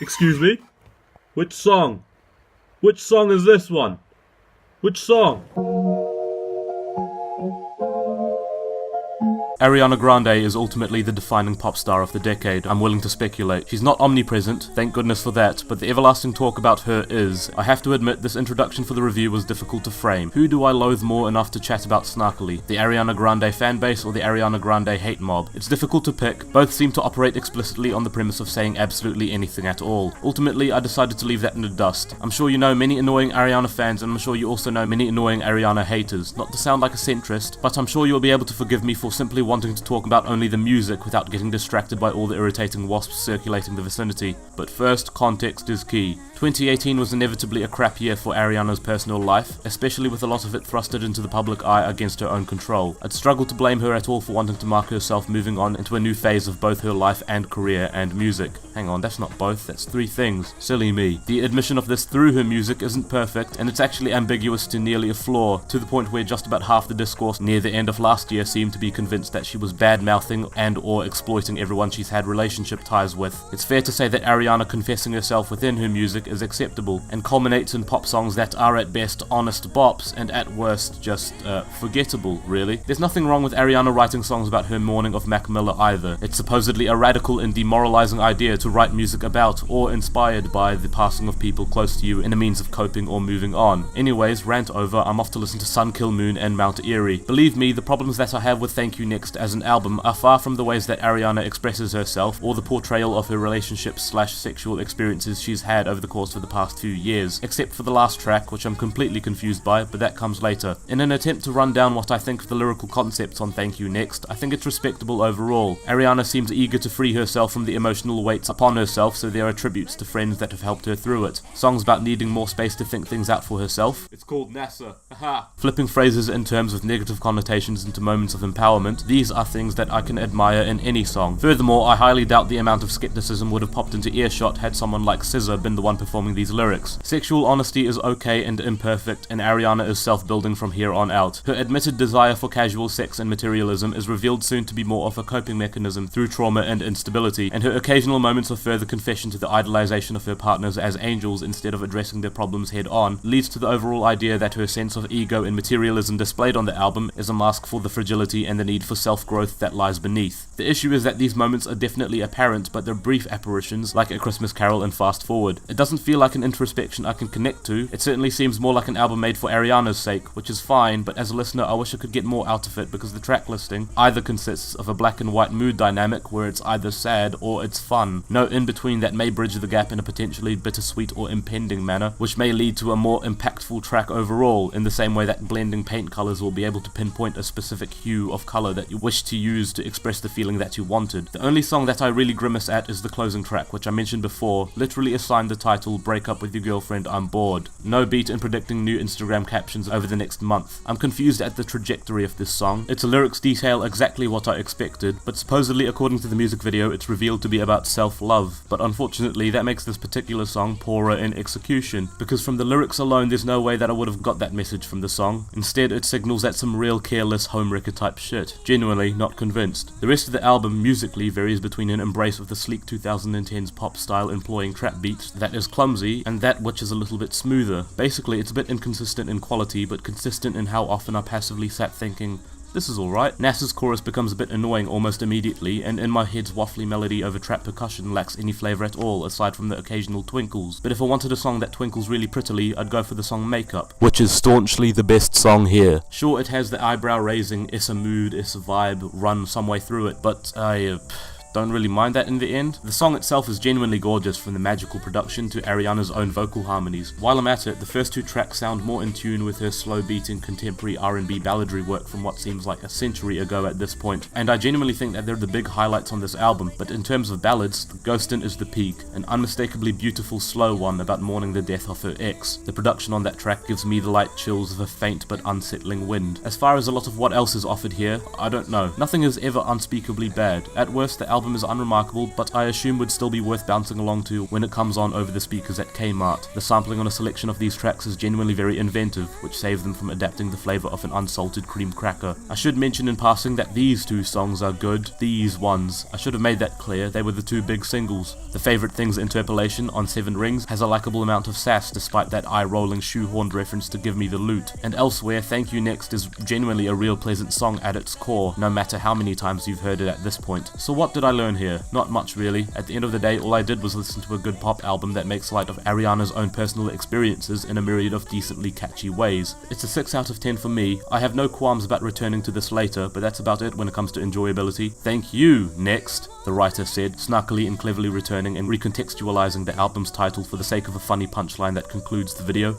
Excuse me? Which song? Which song is this one? Which song? Ariana Grande is ultimately the defining pop star of the decade, I'm willing to speculate. She's not omnipresent, thank goodness for that, but the everlasting talk about her is. I have to admit, this introduction for the review was difficult to frame. Who do I loathe more enough to chat about snarkily? The Ariana Grande fanbase or the Ariana Grande hate mob? It's difficult to pick, both seem to operate explicitly on the premise of saying absolutely anything at all. Ultimately, I decided to leave that in the dust. I'm sure you know many annoying Ariana fans, and I'm sure you also know many annoying Ariana haters. Not to sound like a centrist, but I'm sure you'll be able to forgive me for simply wanting to talk about only the music without getting distracted by all the irritating wasps circulating the vicinity. But first, context is key. 2018 was inevitably a crap year for Ariana's personal life, especially with a lot of it thrusted into the public eye against her own control. I'd struggle to blame her at all for wanting to mark herself moving on into a new phase of both her life and career and music. Hang on, that's not both, that's three things. Silly me. The admission of this through her music isn't perfect, and it's actually ambiguous to nearly a flaw, to the point where just about half the discourse near the end of last year seemed to be convinced that she was bad-mouthing and or exploiting everyone she's had relationship ties with. It's fair to say that Ariana confessing herself within her music is acceptable, and culminates in pop songs that are at best honest bops, and at worst just, forgettable, really. There's nothing wrong with Ariana writing songs about her mourning of Mac Miller either. It's supposedly a radical and demoralizing idea to write music about, or inspired by, the passing of people close to you in a means of coping or moving on. Anyways, rant over, I'm off to listen to Sun Kill Moon and Mount Erie. Believe me, the problems that I have with Thank You Next as an album are far from the ways that Ariana expresses herself, or the portrayal of her relationships/sexual experiences she's had over the course of the past few years, except for the last track, which I'm completely confused by, but that comes later. In an attempt to run down what I think of the lyrical concepts on Thank You Next, I think it's respectable overall. Ariana seems eager to free herself from the emotional weights upon herself, so there are tributes to friends that have helped her through it. Songs about needing more space to think things out for herself. It's called NASA. Haha. Flipping phrases in terms with negative connotations into moments of empowerment. These are things that I can admire in any song. Furthermore, I highly doubt the amount of skepticism would have popped into earshot had someone like SZA been the one performing these lyrics. Sexual honesty is okay and imperfect, and Ariana is self-building from here on out. Her admitted desire for casual sex and materialism is revealed soon to be more of a coping mechanism through trauma and instability, and her occasional moments of further confession to the idolization of her partners as angels instead of addressing their problems head-on leads to the overall idea that her sense of ego and materialism displayed on the album is a mask for the fragility and the need for self-growth that lies beneath. The issue is that these moments are definitely apparent, but they're brief apparitions, like A Christmas Carol and Fast Forward. It doesn't feel like an introspection I can connect to. It certainly seems more like an album made for Ariana's sake, which is fine, but as a listener I wish I could get more out of it because the track listing either consists of a black and white mood dynamic where it's either sad or it's fun. No in-between that may bridge the gap in a potentially bittersweet or impending manner, which may lead to a more impactful track overall, in the same way that blending paint colors will be able to pinpoint a specific hue of color that you wish to use to express the feeling that you wanted. The only song that I really grimace at is the closing track, which I mentioned before, literally assigned the title Break Up With Your Girlfriend, I'm Bored. No beat in predicting new Instagram captions over the next month. I'm confused at the trajectory of this song. Its lyrics detail exactly what I expected, but supposedly according to the music video it's revealed to be about self-love. But unfortunately that makes this particular song poorer in execution, because from the lyrics alone there's no way that I would have got that message from the song. Instead it signals at some real careless homewrecker type shit. Genuinely not convinced. The rest of the album musically varies between an embrace of the sleek 2010s pop style employing trap beats that is clumsy and that which is a little bit smoother. Basically it's a bit inconsistent in quality but consistent in how often I passively sat thinking, this is alright. NASA's chorus becomes a bit annoying almost immediately, and in my head's waffly melody over trap percussion lacks any flavour at all aside from the occasional twinkles. But if I wanted a song that twinkles really prettily, I'd go for the song Makeup, which is staunchly the best song here. Sure, it has the eyebrow raising, it's a mood, it's a vibe, run some way through it, but I don't really mind that in the end. The song itself is genuinely gorgeous, from the magical production to Ariana's own vocal harmonies. While I'm at it, the first two tracks sound more in tune with her slow beating contemporary R&B balladry work from what seems like a century ago at this point, and I genuinely think that they're the big highlights on this album. But in terms of ballads, Ghostin is the peak, an unmistakably beautiful slow one about mourning the death of her ex. The production on that track gives me the light chills of a faint but unsettling wind. As far as a lot of what else is offered here, I don't know. Nothing is ever unspeakably bad. At worst, the album album is unremarkable, but I assume would still be worth bouncing along to when it comes on over the speakers at Kmart. The sampling on a selection of these tracks is genuinely very inventive, which saves them from adapting the flavour of an unsalted cream cracker. I should mention in passing that these two songs are good. These ones. I should have made that clear, they were the two big singles. The Favourite Things interpolation on 7 Rings has a likeable amount of sass despite that eye-rolling shoehorned reference to Give Me the Loot. And Elsewhere, Thank You Next is genuinely a real pleasant song at its core, no matter how many times you've heard it at this point. So what did I learn here? Not much really. At the end of the day, all I did was listen to a good pop album that makes light of Ariana's own personal experiences in a myriad of decently catchy ways. It's a 6 out of 10 for me. I have no qualms about returning to this later, but that's about it when it comes to enjoyability. Thank you, next, the writer said, snarkily and cleverly returning and recontextualizing the album's title for the sake of a funny punchline that concludes the video.